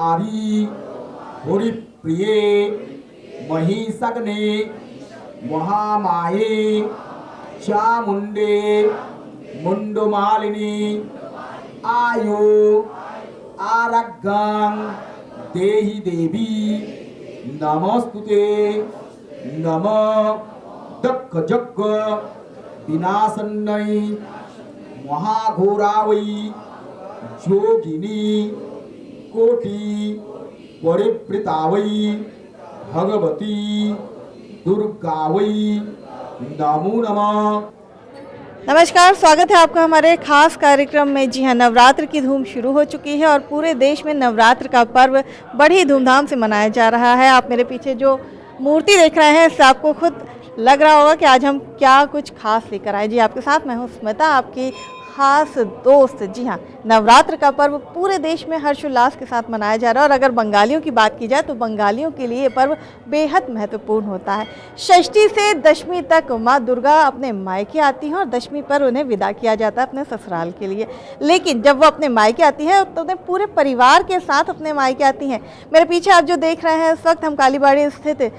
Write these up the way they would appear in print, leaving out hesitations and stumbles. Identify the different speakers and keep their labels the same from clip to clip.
Speaker 1: आदि हुरि प्रिये महिषग्ने महामाये चामुंडे मुंडमालिनी आयु आरोग्यं देहि देवी नमस्तुते नमः दक्ख जग्ग विनाशन्नै महाघोरावै योगिनी कोटि परिवृतावै भगवती दुर्गावै नमो नमः।
Speaker 2: नमस्कार, स्वागत है आपका हमारे खास कार्यक्रम में। जी हाँ, नवरात्र की धूम शुरू हो चुकी है और पूरे देश में नवरात्र का पर्व बड़ी धूमधाम से मनाया जा रहा है। आप मेरे पीछे जो मूर्ति देख रहे हैं इससे आपको खुद लग रहा होगा कि आज हम क्या कुछ खास लेकर आए। जी, आपके साथ मैं हूँ स्मिता, आपकी खास दोस्त। जी हाँ, नवरात्र का पर्व पूरे देश में हर्षोल्लास के साथ मनाया जा रहा है और अगर बंगालियों की बात की जाए तो बंगालियों के लिए ये पर्व बेहद महत्वपूर्ण होता है। षष्ठी से दशमी तक माँ दुर्गा अपने मायके आती हैं और दशमी पर उन्हें विदा किया जाता है अपने ससुराल के लिए। लेकिन जब वो अपने मायके आती है तो उन्हें पूरे परिवार के साथ अपने मायके आती हैं। मेरे पीछे आप जो देख रहे हैं, इस वक्त हम कालीबाड़ी स्थित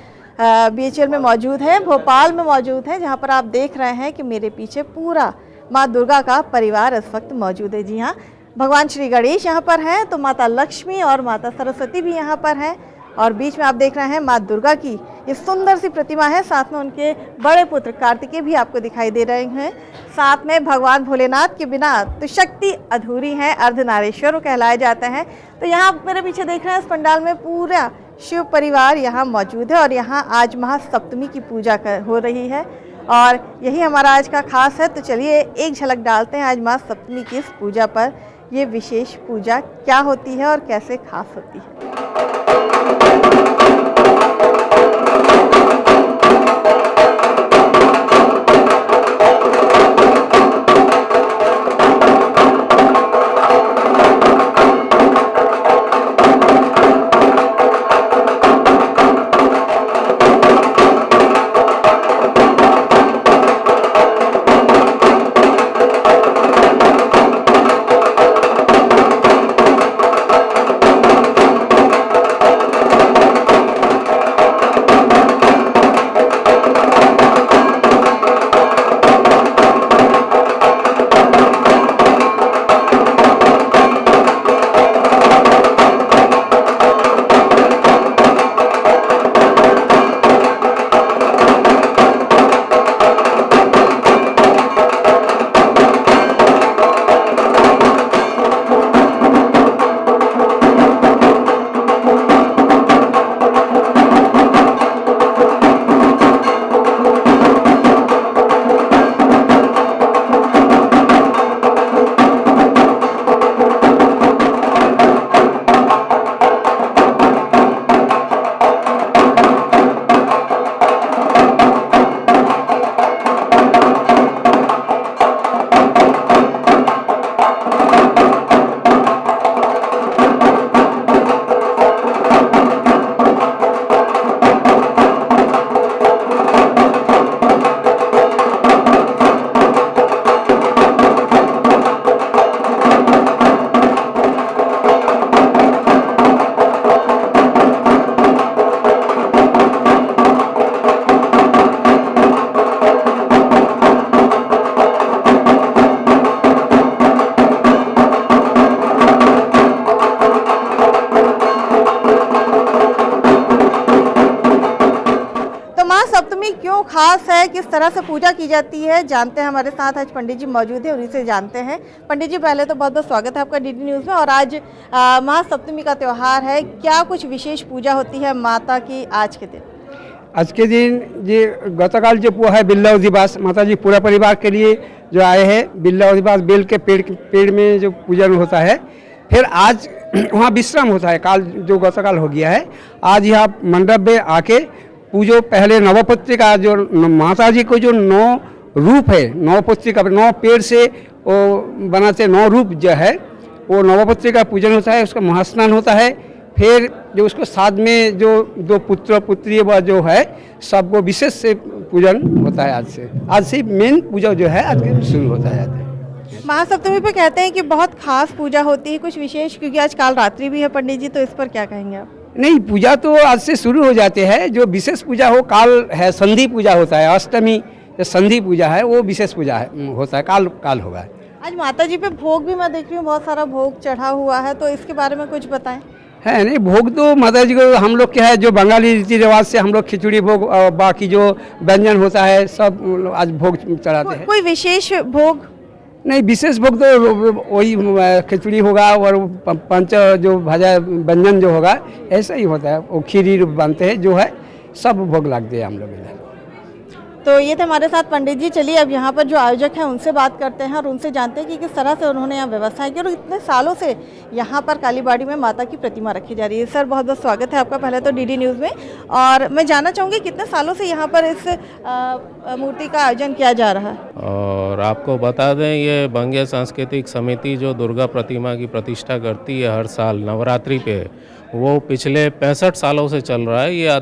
Speaker 2: BHL में मौजूद है, भोपाल में मौजूद है, जहाँ पर आप देख रहे हैं कि मेरे पीछे पूरा माँ दुर्गा का परिवार इस वक्त मौजूद है। जी हाँ, भगवान श्री गणेश यहाँ पर हैं, तो माता लक्ष्मी और माता सरस्वती भी यहाँ पर हैं और बीच में आप देख रहे हैं माँ दुर्गा की ये सुंदर सी प्रतिमा है। साथ में उनके बड़े पुत्र कार्तिकेय भी आपको दिखाई दे रहे हैं। साथ में भगवान भोलेनाथ के बिना तो शक्ति अधूरी है, अर्धनारीश्वर कहलाए जाते हैं। तो यहाँ मेरे पीछे देख रहे हैं, इस पंडाल में पूरा शिव परिवार यहाँ मौजूद है और यहाँ आज महासप्तमी की पूजा हो रही है और यही हमारा आज का खास है। तो चलिए एक झलक डालते हैं आज महासप्तमी की इस पूजा पर। ये विशेष पूजा क्या होती है और कैसे खास होती है। सप्तमी क्यों खास है, किस तरह से पूजा की जाती है, जानते हैं। हमारे साथ आज पंडित जी मौजूद हैं, उन्हीं से जानते हैं। पंडित जी, पहले तो बहुत बहुत स्वागत है आपका DD न्यूज़ में। और आज महासप्तमी का त्यौहार है, क्या कुछ विशेष पूजा होती है माता की आज के दिन?
Speaker 3: आज के दिन ये गतकाल जो हुआ है बिल्ला दिवस, माता जी पूरा परिवार के लिए जो आए हैं, बिल्ला दिवस बेल के पेड़ में जो पूजन होता है। फिर आज वहाँ विश्राम होता है, काल जो गतकाल हो गया है। आज यहाँ मंडप में आके पूजो। पहले नवपत्री का जो माता जी को जो 9 रूप है, नवपत्री का 9 पेड़ से वो बनाते 9 रूप जो है, वो नवपत्री का पूजन होता है, उसका महास्नान होता है। फिर जो उसको साथ में जो 2 पुत्र पुत्री व जो है सबको विशेष से पूजन होता है। आज से मेन पूजा जो है आज के शुरू होता है।
Speaker 2: महासप्तमी पे कहते हैं कि बहुत खास पूजा होती है, कुछ विशेष, क्योंकि आज काल रात्रि भी है पंडित जी, तो इस पर क्या कहेंगे आप?
Speaker 3: नहीं, पूजा तो आज से शुरू हो जाते हैं। जो विशेष पूजा हो काल है, संधि पूजा होता है, अष्टमी जो संधि पूजा है वो विशेष पूजा है, होता है, काल होगा।
Speaker 2: आज माता जी पे भोग भी मैं देख रही हूँ, बहुत सारा भोग चढ़ा हुआ है, तो इसके बारे में कुछ बताएं।
Speaker 3: है नहीं, भोग तो माता जी को हम लोग क्या है, जो बंगाली रीति रिवाज से हम लोग खिचड़ी भोग और बाकी जो व्यंजन होता है सब आज भोग चढ़ाते हैं।
Speaker 2: कोई विशेष भोग?
Speaker 3: नहीं, विशेष भोग तो वही खिचड़ी होगा और पंच जो भाजा व्यंजन जो होगा ऐसा ही होता है। वो खीरी बनते हैं जो है, सब भोग लगते हैं हम लोग इधर।
Speaker 2: तो ये थे हमारे साथ पंडित जी। चलिए अब यहाँ पर जो आयोजक हैं उनसे बात करते हैं और उनसे जानते हैं कि किस तरह से उन्होंने यहाँ व्यवस्थाएं की और इतने सालों से यहाँ पर कालीबाड़ी में माता की प्रतिमा रखी जा रही है। सर बहुत बहुत स्वागत है आपका पहले तो डीडी न्यूज़ में, और मैं जानना चाहूँगी कितने सालों से यहाँ पर इस मूर्ति का आयोजन किया जा रहा है?
Speaker 4: और आपको बता दें, ये बंगे सांस्कृतिक समिति जो दुर्गा प्रतिमा की प्रतिष्ठा करती है हर साल नवरात्रि पे, वो पिछले 65 सालों से चल रहा है। ये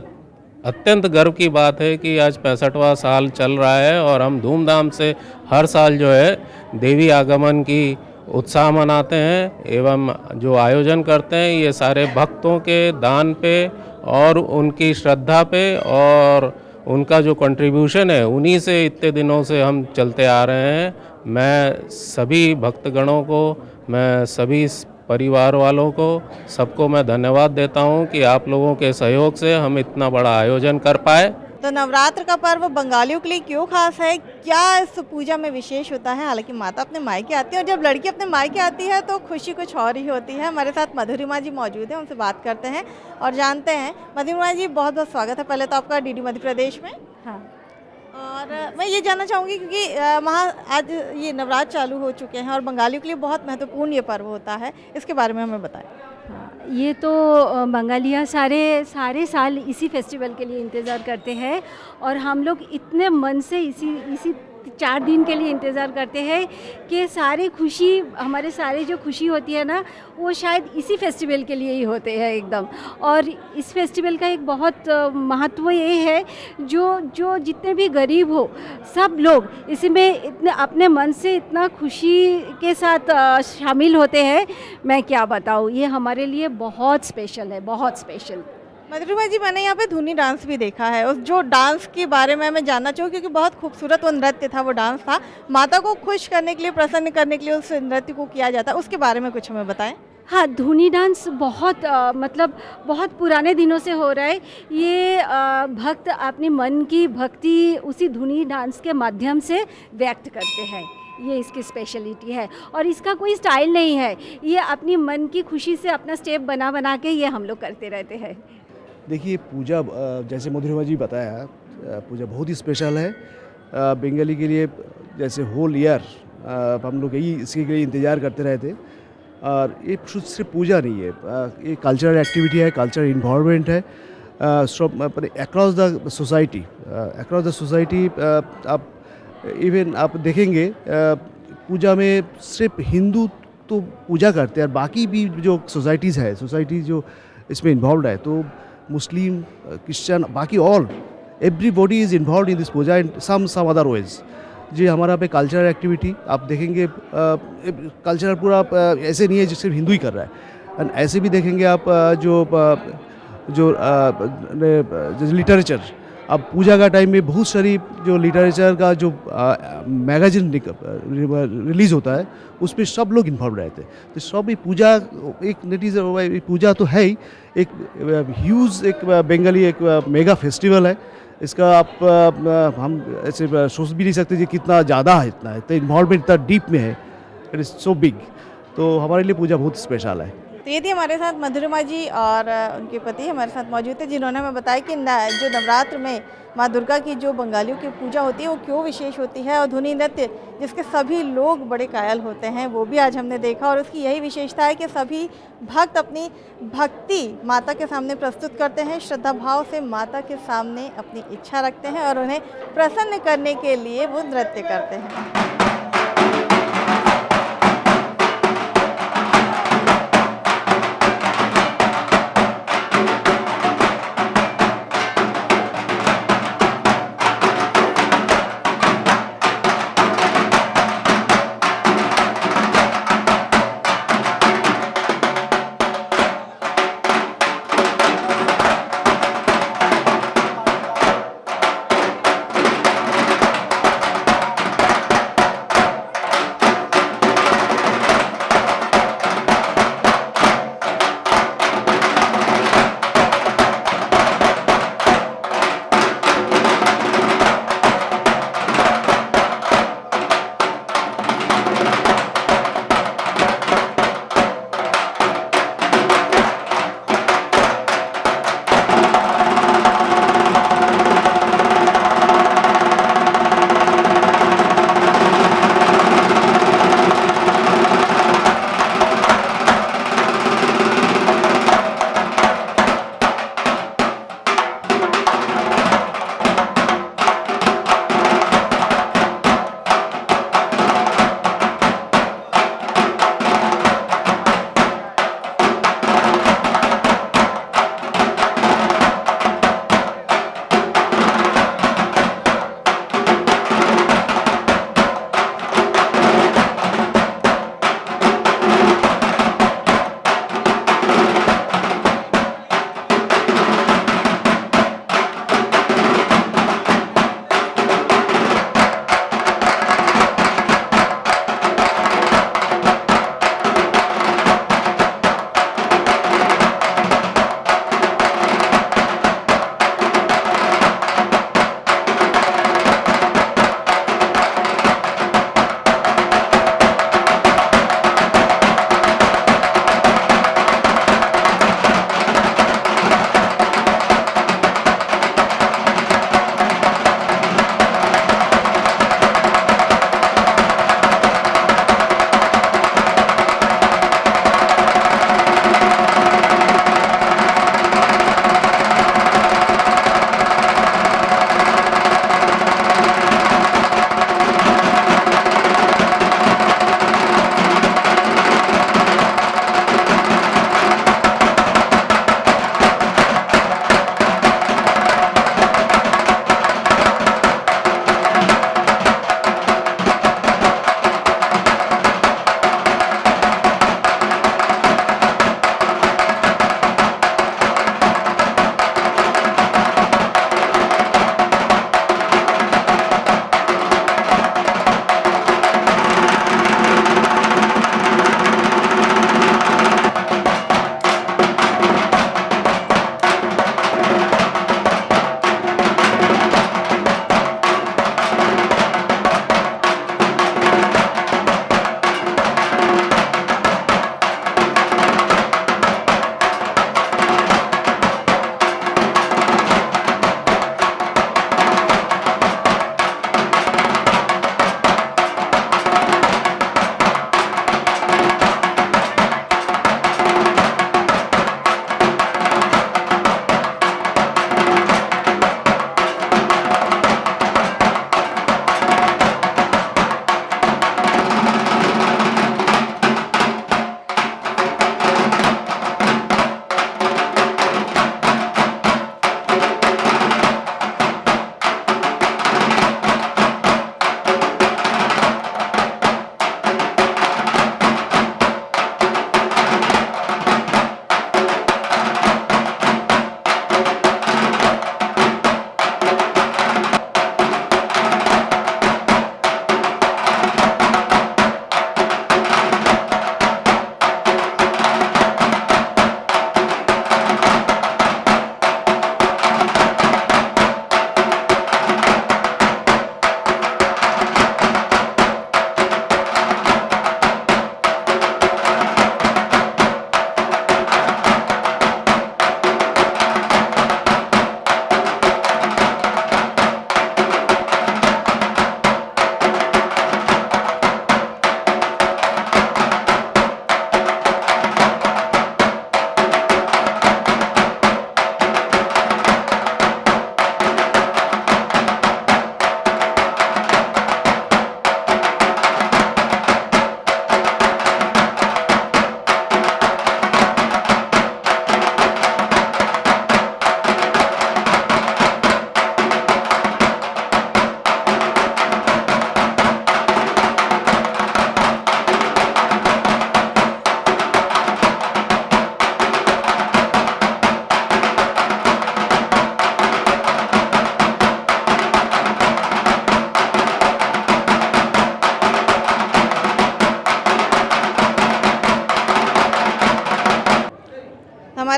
Speaker 4: अत्यंत गर्व की बात है कि आज 65वां साल चल रहा है और हम धूमधाम से हर साल जो है देवी आगमन की उत्साह मनाते हैं एवं जो आयोजन करते हैं ये सारे भक्तों के दान पे और उनकी श्रद्धा पे और उनका जो कंट्रीब्यूशन है उन्हीं से इतने दिनों से हम चलते आ रहे हैं। मैं सभी भक्तगणों को, मैं सभी परिवार वालों को, सबको मैं धन्यवाद देता हूं कि आप लोगों के सहयोग से हम इतना बड़ा आयोजन कर पाए।
Speaker 2: तो नवरात्र का पर्व बंगालियों के लिए क्यों खास है, क्या इस पूजा में विशेष होता है? हालांकि माता अपने मायके आती है और जब लड़की अपने मायके आती है तो खुशी कुछ और ही होती है। हमारे साथ मधुरिमा जी मौजूद हैं, उनसे बात करते हैं और जानते हैं। मधुरिमा जी बहुत बहुत स्वागत है पहले तो आपका डीडी मध्य प्रदेश में।
Speaker 5: हाँ,
Speaker 2: और मैं ये जानना चाहूँगी क्योंकि वहाँ आज ये नवरात्र चालू हो चुके हैं और बंगालियों के लिए बहुत महत्वपूर्ण ये पर्व होता है, इसके बारे में हमें बताएं।
Speaker 5: हाँ, ये तो बंगालियाँ सारे साल इसी फेस्टिवल के लिए इंतज़ार करते हैं और हम लोग इतने मन से इसी 4 दिन के लिए इंतज़ार करते हैं कि सारी खुशी, हमारे सारे जो खुशी होती है ना, वो शायद इसी फेस्टिवल के लिए ही होते हैं एकदम। और इस फेस्टिवल का एक बहुत महत्व ये है, जो जितने भी गरीब हो सब लोग इसमें इतने अपने मन से इतना खुशी के साथ शामिल होते हैं। मैं क्या बताऊँ, ये हमारे लिए बहुत स्पेशल है, बहुत स्पेशल।
Speaker 2: मधुरिमा जी मैंने यहाँ पे धुनी डांस भी देखा है, उस जो डांस के बारे में मैं जानना चाहूँ क्योंकि बहुत खूबसूरत वो नृत्य था, वो डांस था। माता को खुश करने के लिए, प्रसन्न करने के लिए उस नृत्य को किया जाता है, उसके बारे में कुछ हमें बताएं।
Speaker 5: हाँ, धुनी डांस बहुत मतलब बहुत पुराने दिनों से हो रहा है। ये भक्त अपनी मन की भक्ति उसी धुनी डांस के माध्यम से व्यक्त करते हैं। ये इसकी स्पेशलिटी है और इसका कोई स्टाइल नहीं है, ये अपनी मन की खुशी से अपना स्टेप बना के ये हम लोग करते रहते हैं।
Speaker 6: देखिए, पूजा जैसे मधुरिमा जी बताया, पूजा बहुत ही स्पेशल है बंगाली के लिए। जैसे होल ईयर हम लोग यही इसके लिए इंतज़ार करते रहते। और ये सिर्फ पूजा नहीं है, ये कल्चरल एक्टिविटी है, कल्चरल इन्वॉल्वमेंट है अक्रॉस द सोसाइटी। आप इवन आप देखेंगे पूजा में सिर्फ हिंदू तो पूजा करते हैं और बाकी भी जो सोसाइटी जो इसमें इन्वॉल्व है, तो मुस्लिम, क्रिश्चियन, बाकी all everybody is involve in this puja in some other ways. जी, हमारा पे कल्चरल एक्टिविटी आप देखेंगे, कल्चरल पूरा ऐसे नहीं है जो सिर्फ हिंदू ही कर रहा है। एंड ऐसे भी देखेंगे आप जो लिटरेचर, अब पूजा का टाइम में बहुत सारी जो लिटरेचर का जो मैगजीन रिलीज़ होता है उसमें सब लोग इन्वॉल्व रहते हैं। तो सब ये पूजा एक पूजा तो है ही, एक ह्यूज एक बंगाली एक मेगा फेस्टिवल है। इसका आप हम ऐसे सोच भी नहीं सकते कि कितना ज़्यादा है, इतना है, तो इन्वॉल्वमेंट इतना डीप में है, इट इज़ सो बिग। तो हमारे लिए पूजा बहुत स्पेशल है।
Speaker 2: तो ये थी हमारे साथ मधुरिमा जी और उनके पति हमारे साथ मौजूद थे, जिन्होंने हमें बताया कि जो नवरात्र में माँ दुर्गा की जो बंगालियों की पूजा होती है वो क्यों विशेष होती है, और धुनी नृत्य जिसके सभी लोग बड़े कायल होते हैं वो भी आज हमने देखा। और उसकी यही विशेषता है कि सभी भक्त अपनी भक्ति माता के सामने प्रस्तुत करते हैं, श्रद्धा भाव से माता के सामने अपनी इच्छा रखते हैं और उन्हें प्रसन्न करने के लिए वो नृत्य करते हैं।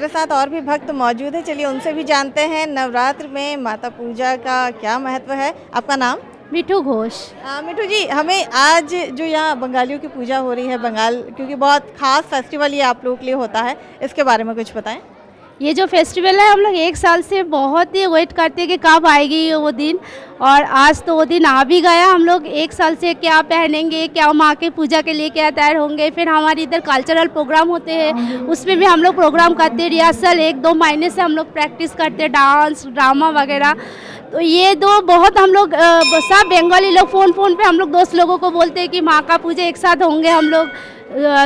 Speaker 2: हमारे साथ और भी भक्त मौजूद है, चलिए उनसे भी जानते हैं नवरात्र में माता पूजा का क्या महत्व है। आपका नाम?
Speaker 7: मिठू घोष।
Speaker 2: मिठू जी, हमें आज जो यहाँ बंगालियों की पूजा हो रही है, बंगाल क्योंकि बहुत खास फेस्टिवल ये आप लोगों के लिए होता है, इसके बारे में कुछ बताएं।
Speaker 7: ये जो फेस्टिवल है हम लोग एक साल से बहुत ही वेट करते हैं कि कब आएगी वो दिन, और आज तो वो दिन आ भी गया। हम लोग एक साल से क्या पहनेंगे, क्या माँ के पूजा के लिए क्या तैयार होंगे, फिर हमारे इधर कल्चरल प्रोग्राम होते हैं, उसमें भी हम लोग प्रोग्राम करते हैं, रिहर्सल 1-2 महीने से हम लोग प्रैक्टिस करते हैं, डांस ड्रामा वगैरह। तो ये दो बहुत हम लोग सब बंगाली लोग फ़ोन पे हम लोग दोस्त लोगों को बोलते हैं कि माँ का पूजा एक साथ होंगे हम लोग।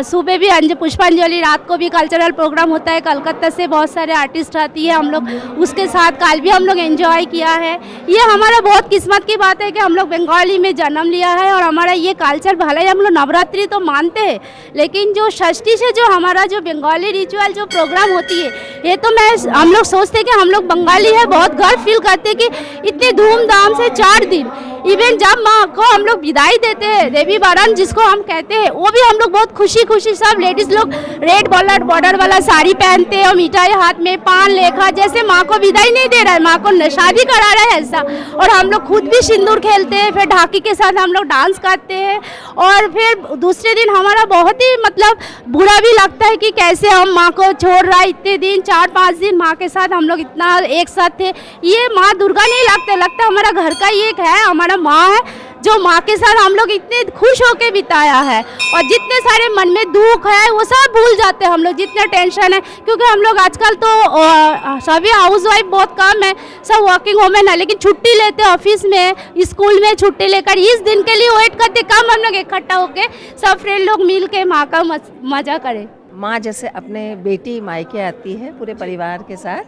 Speaker 7: सुबह भी पुष्पांजलि, रात को भी कल्चरल प्रोग्राम होता है, कलकत्ता से बहुत सारे आर्टिस्ट आती है, हम लोग उसके साथ कल भी हम लोग एंजॉय किया है। ये हमारा बहुत किस्मत की बात है कि हम लोग बंगाली में जन्म लिया है, और हमारा ये कल्चर, भले ही हम लोग नवरात्रि तो मानते हैं, लेकिन जो षष्ठी से जो हमारा जो बंगाली रिचुअल जो प्रोग्राम होती है, ये तो हम लोग सोचते हैं कि हम लोग बंगाली है, बहुत गर्व फील करते हैं कि इतने धूमधाम से 4 दिन, इवन जब माँ को हम लोग विदाई देते हैं, देवी बारान जिसको हम कहते हैं, वो भी हम लोग बहुत खुशी खुशी सब लेडीज लोग रेड बॉर्डर वाला साड़ी पहनते हैं और मिठाई हाथ में, पान लेखा, जैसे माँ को विदाई नहीं दे रहा है, माँ को शादी करा रहा है ऐसा। और हम लोग खुद भी सिंदूर खेलते हैं, फिर ढाकी के साथ हम लोग डांस करते हैं, और फिर दूसरे दिन हमारा बहुत ही मतलब बुरा भी लगता है कि कैसे हम माँ को छोड़ रहा है इतने दिन, 4-5 दिन माँ के साथ हम लोग इतना एक साथ थे। ये माँ दुर्गा नहीं लगता हमारा घर का ये एक है, हमारा माँ है, जो माँ के साथ हम लोग इतने खुश होके बिताया है, और जितने सारे मन में दुख है वो सब भूल जाते हैं हम लोग, जितने टेंशन है, क्योंकि हम लोग आजकल तो सभी हाउस वाइफ बहुत कम है, सब वर्किंग वोमेन है, लेकिन छुट्टी लेते ऑफिस में, स्कूल में छुट्टी लेकर इस दिन के लिए वेट करते, कम हम लोग इकट्ठा होके सब फ्रेंड लोग मिल के माँ का मजा करें।
Speaker 8: माँ जैसे अपने बेटी मायके आती है पूरे परिवार के साथ,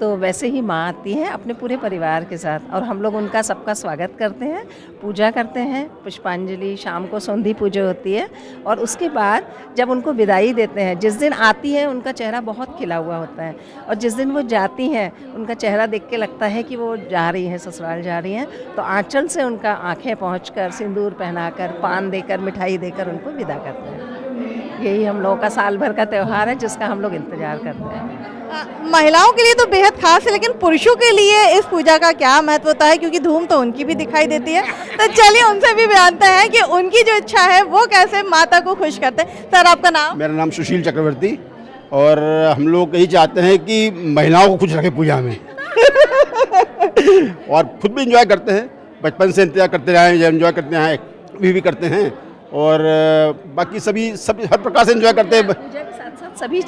Speaker 8: तो वैसे ही माँ आती है अपने पूरे परिवार के साथ, और हम लोग उनका सबका स्वागत करते हैं, पूजा करते हैं, पुष्पांजलि, शाम को संधि पूजा होती है, और उसके बाद जब उनको विदाई देते हैं, जिस दिन आती हैं उनका चेहरा बहुत खिला हुआ होता है, और जिस दिन वो जाती हैं उनका चेहरा देख के लगता है कि वो जा रही हैं, ससुराल जा रही हैं, तो आंचल से उनका आँखें पहुँचकर सिंदूर पहनाकर, पान देकर, मिठाई देकर उनको विदा करते हैं। यही हम लोगों का साल भर का त्यौहार है जिसका हम लोग इंतजार करते हैं।
Speaker 2: महिलाओं के लिए तो बेहद खास है, लेकिन पुरुषों के लिए इस पूजा का क्या महत्व होता है, क्योंकि धूम तो उनकी भी दिखाई देती है, तो चलिए उनसे भी जानते हैं कि उनकी जो इच्छा है वो कैसे माता को खुश करते हैं। सर, आपका नाम?
Speaker 9: मेरा नाम सुशील चक्रवर्ती, और हम लोग यही चाहते हैं कि महिलाओं को खुश रखे पूजा में और खुद भी इंजॉय करते हैं, बचपन से इंतजार करते रहे हैं, एंजॉय करते हैं, अभी भी करते हैं, और बाकी सभी हर प्रकार से एंजॉय करते हैं।
Speaker 8: पूजा के साथ साथ सभी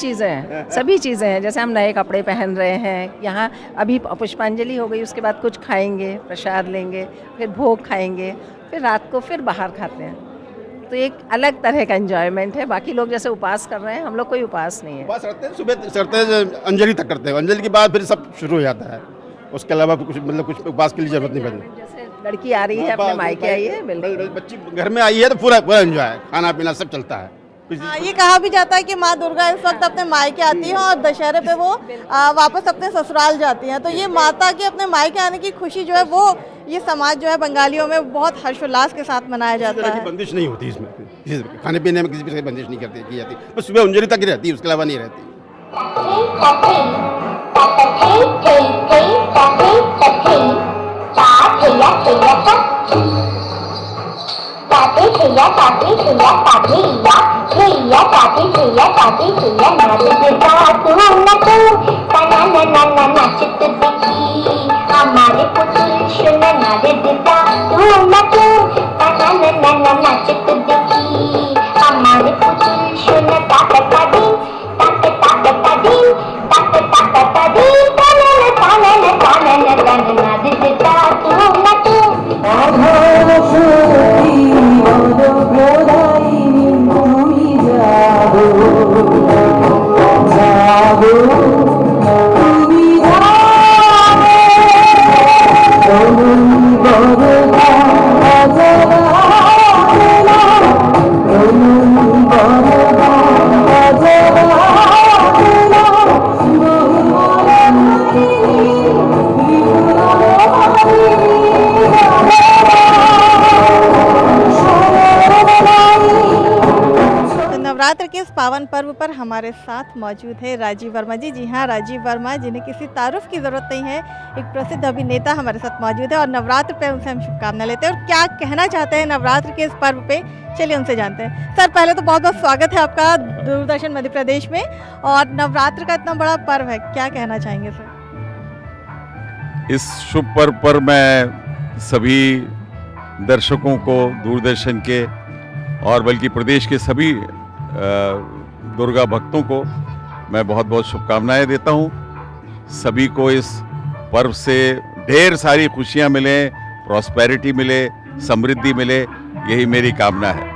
Speaker 8: चीज़ें हैं, जैसे हम नए कपड़े पहन रहे हैं, यहाँ अभी पुष्पांजलि हो गई, उसके बाद कुछ खाएंगे, प्रसाद लेंगे, फिर भोग खाएंगे, फिर रात को फिर बाहर खाते हैं, तो एक अलग तरह का एंजॉयमेंट है। बाकी लोग जैसे उपास कर रहे हैं, हम लोग कोई उपास नहीं है,
Speaker 9: उपास करते हैं, सुबह करते हैं, अंजलि तक करते हैं, अंजलि के बाद फिर सब शुरू हो जाता है, उसके अलावा कुछ उपास के लिए जरूरत नहीं पड़ती।
Speaker 8: जैसे लड़की आ रही है, अपने मायके आई है, बिल्कुल
Speaker 9: बच्ची घर में आई है, तो पूरा एंजॉय, खाना पीना सब चलता है।
Speaker 2: ये कहा भी जाता है कि माँ दुर्गा इस वक्त अपने मायके आती हैं और दशहरे पे वो वापस अपने ससुराल जाती हैं, तो ये माता के अपने मायके आने की खुशी जो है वो ये समाज जो है बंगालियों में बहुत हर्षोल्लास के साथ मनाया जाता है।
Speaker 9: बंदिश नहीं होती इसमें, खाने पीने में किसी भी बंदिश नहीं की जाती, बस सुबह अंजलि तक ही रहती है, उसके अलावा नहीं रहती।
Speaker 10: हमारे पुतुल सुना नारे दिता तू नचो तना नना नाचत देखी हमारे पुतुल सुना ताकता दी ताकता दी ताकता दी तना नारे दिता तू नचो आधार सोती और गोराई तुमी जागो जागो
Speaker 2: के इस पावन पर्व पर हमारे साथ मौजूद है राजीव वर्मा जी। जी हाँ, राजीव वर्मा जिन्हें किसी तारुफ की ज़रूरत नहीं है, एक प्रसिद्ध अभिनेता हमारे साथ मौजूद है और नवरात्र पे उनसे हम शुभकामनाएं लेते हैं और क्या कहना चाहते हैं नवरात्र के इस पर्व पे, चलिए उनसे जानते हैं। सर, पहले तो बहुत बहुत स्वागत है आपका दूरदर्शन मध्य प्रदेश में, और नवरात्र का इतना बड़ा पर्व है, क्या कहना चाहेंगे सर?
Speaker 11: इस शुभ पर्व पर मैं सभी दर्शकों को, दूरदर्शन के और बल्कि प्रदेश के सभी दुर्गा भक्तों को मैं बहुत बहुत शुभकामनाएं देता हूं। सभी को इस पर्व से ढेर सारी खुशियां मिले, प्रॉस्पेरिटी मिले, समृद्धि मिले, यही मेरी कामना है।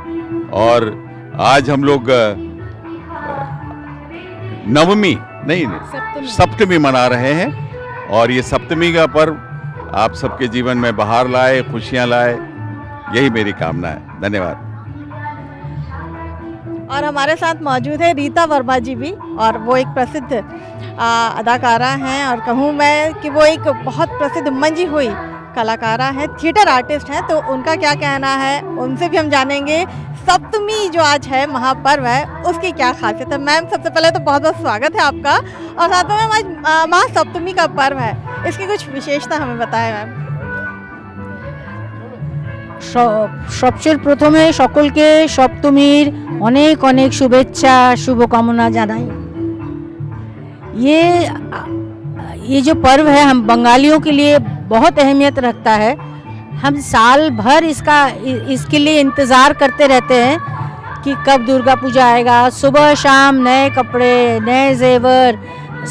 Speaker 11: और आज हम लोग नवमी नहीं सप्तमी मना रहे हैं, और ये सप्तमी का पर्व आप सबके जीवन में बहार लाए, खुशियां लाए, यही मेरी कामना है। धन्यवाद।
Speaker 2: और हमारे साथ मौजूद है रीता वर्मा जी भी, और वो एक प्रसिद्ध अदाकारा हैं, और कहूँ मैं कि वो एक बहुत प्रसिद्ध मंजी हुई कलाकारा हैं, थिएटर आर्टिस्ट हैं। तो उनका क्या कहना है, उनसे भी हम जानेंगे। सप्तमी जो आज है, महापर्व है, उसकी क्या खासियत है। मैम, सबसे पहले तो बहुत बहुत स्वागत है आपका, और साथ में मैम आज महासप्तमी का पर्व है, इसकी कुछ विशेषता हमें बताएं मैम।
Speaker 12: সবচেয়ে প্রথমে সকলকে সপ্তমীর অনেক অনেক শুভেচ্ছা শুভকামনা জানাই। ये जो पर्व है हम बंगालियों के लिए बहुत अहमियत रखता है। हम साल भर इसके लिए इंतज़ार करते रहते हैं कि कब दुर्गा पूजा आएगा। सुबह शाम नए कपड़े, नए जेवर,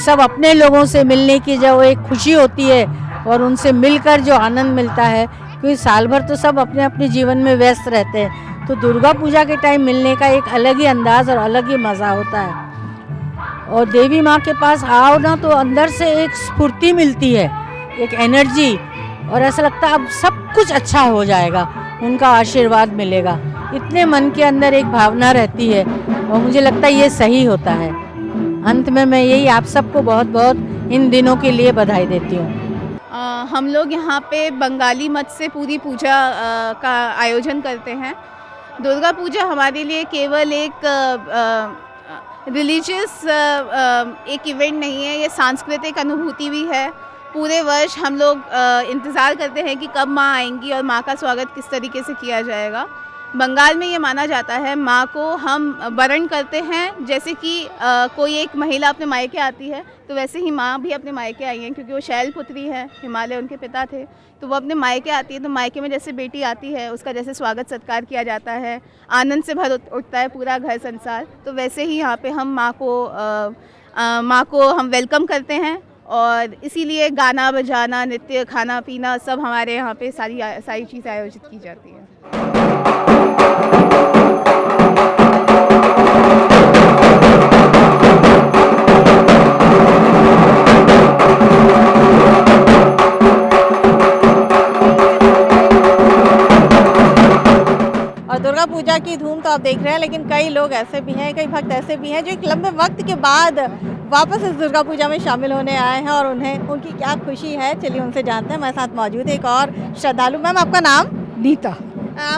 Speaker 12: सब अपने लोगों से मिलने की जो एक खुशी होती है और उनसे मिलकर जो आनंद मिलता है, क्योंकि साल भर तो सब अपने अपने जीवन में व्यस्त रहते हैं, तो दुर्गा पूजा के टाइम मिलने का एक अलग ही अंदाज़ और अलग ही मज़ा होता है। और देवी माँ के पास आओ ना तो अंदर से एक स्फूर्ति मिलती है, एक एनर्जी, और ऐसा लगता है अब सब कुछ अच्छा हो जाएगा, उनका आशीर्वाद मिलेगा। इतने मन के अंदर एक भावना रहती है, और मुझे लगता है ये सही होता है। अंत में मैं यही आप सबको बहुत बहुत इन दिनों के लिए बधाई देती हूँ।
Speaker 13: हम लोग यहाँ पे बंगाली मत से पूरी पूजा का आयोजन करते हैं। दुर्गा पूजा हमारे लिए केवल एक रिलीजियस एक इवेंट नहीं है, ये सांस्कृतिक अनुभूति भी है। पूरे वर्ष हम लोग इंतज़ार करते हैं कि कब माँ आएंगी और माँ का स्वागत किस तरीके से किया जाएगा। बंगाल में ये माना जाता है, माँ को हम वरण करते हैं, जैसे कि कोई एक महिला अपने मायके आती है, तो वैसे ही माँ भी अपने मायके आई हैं, क्योंकि वो शैलपुत्री है, हिमालय उनके पिता थे, तो वो अपने मायके आती है। तो मायके में जैसे बेटी आती है, उसका जैसे स्वागत सत्कार किया जाता है, आनंद से भर उठता है पूरा घर संसार, तो वैसे ही यहाँ पे हम माँ को हम वेलकम करते हैं। और इसीलिए गाना बजाना, नृत्य, खाना पीना सब हमारे यहाँ पे सारी चीज़ें आयोजित की जाती हैं।
Speaker 2: और दुर्गा पूजा की धूम तो आप देख रहे हैं, लेकिन कई लोग ऐसे भी हैं, कई भक्त ऐसे भी हैं जो एक लंबे वक्त के बाद वापस इस दुर्गा पूजा में शामिल होने आए हैं, और उनकी क्या खुशी है, चलिए उनसे जानते हैं। हमारे साथ मौजूद है एक और श्रद्धालु। मैम, आपका नाम?
Speaker 12: नीता।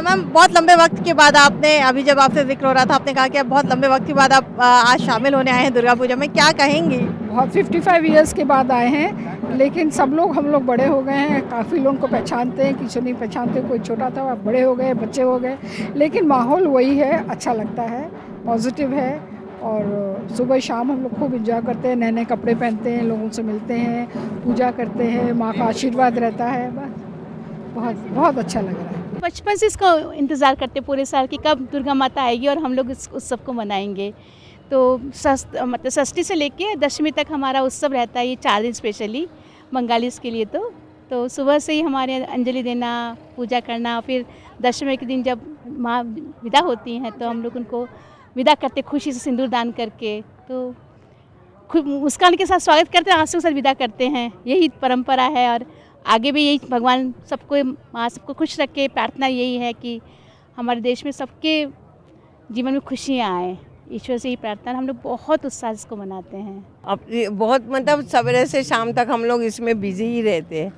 Speaker 2: मैम, बहुत लंबे वक्त के बाद आपने, अभी जब आपसे जिक्र हो रहा था, आपने कहा कि आप बहुत लंबे वक्त के बाद आप आज शामिल होने आए हैं दुर्गा पूजा में, क्या कहेंगी?
Speaker 14: बहुत 55 ईयर्स के बाद आए हैं, लेकिन सब लोग, हम लोग बड़े हो गए हैं, काफ़ी लोगों को पहचानते हैं, किसी नहीं पहचानते, कोई छोटा था, अब बड़े हो गए, बच्चे हो गए, लेकिन माहौल वही है, अच्छा लगता है, पॉजिटिव है। और सुबह शाम हम लोग खूब इंजॉय करते हैं, नए नए कपड़े पहनते हैं, लोगों से मिलते हैं, पूजा करते हैं, माँ का आशीर्वाद रहता है, बस बहुत बहुत अच्छा लग रहा है।
Speaker 5: बचपन से इसको इंतज़ार करते पूरे साल कि कब दुर्गा माता आएगी और हम लोग इस उत्सव को मनाएंगे। तो मतलब षष्ठी से लेके दशमी तक हमारा उत्सव रहता है, ये 4 दिन स्पेशली बंगालीस के लिए। तो सुबह से ही हमारे अंजलि देना, पूजा करना, फिर दशमी के दिन जब माँ विदा होती हैं तो हम लोग उनको विदा करते खुशी से सिंदूर दान करके, तो मुस्कान के साथ स्वागत करते हैं, आंसू के साथ विदा करते हैं। यही परंपरा है और आगे भी यही भगवान सबको, माँ सबको खुश रखे। प्रार्थना यही है कि हमारे देश में सबके जीवन में खुशियाँ आए, ईश्वर से ही प्रार्थना। हम लोग बहुत उत्साह इसको मनाते हैं।
Speaker 15: अब बहुत मतलब सवेरे से शाम तक हम लोग इसमें बिजी ही रहते हैं।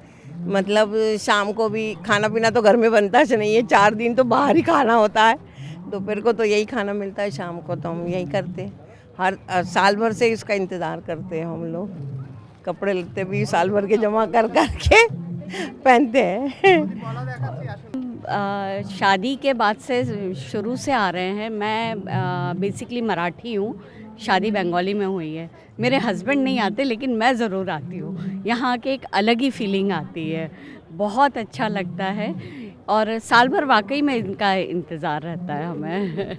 Speaker 15: मतलब शाम को भी खाना पीना तो घर में बनता ही नहीं है, 4 दिन तो बाहर ही खाना होता है। दोपहर को तो यही खाना मिलता है, शाम को तो हम यही करते हैं। हर साल भर से इसका इंतज़ार करते हैं हम लोग। कपड़े लत्ते भी साल भर के जमा कर के पहनते हैं।
Speaker 16: शादी के बाद से शुरू से आ रहे हैं। मैं बेसिकली मराठी हूँ, शादी बंगाली में हुई है। मेरे हस्बैंड नहीं आते लेकिन मैं ज़रूर आती हूँ। यहाँ के एक अलग ही फीलिंग आती है, बहुत अच्छा लगता है और साल भर वाकई में इनका इंतज़ार रहता है हमें।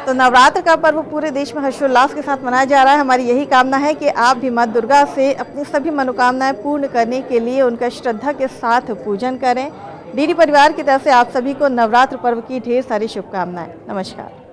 Speaker 2: तो नवरात्र का पर्व पूरे देश में हर्षोल्लास के साथ मनाया जा रहा है। हमारी यही कामना है कि आप भी माँ दुर्गा से अपनी सभी मनोकामनाएं पूर्ण करने के लिए उनका श्रद्धा के साथ पूजन करें। डीडी परिवार की तरफ से आप सभी को नवरात्र पर्व की ढेर सारी शुभकामनाएं। नमस्कार।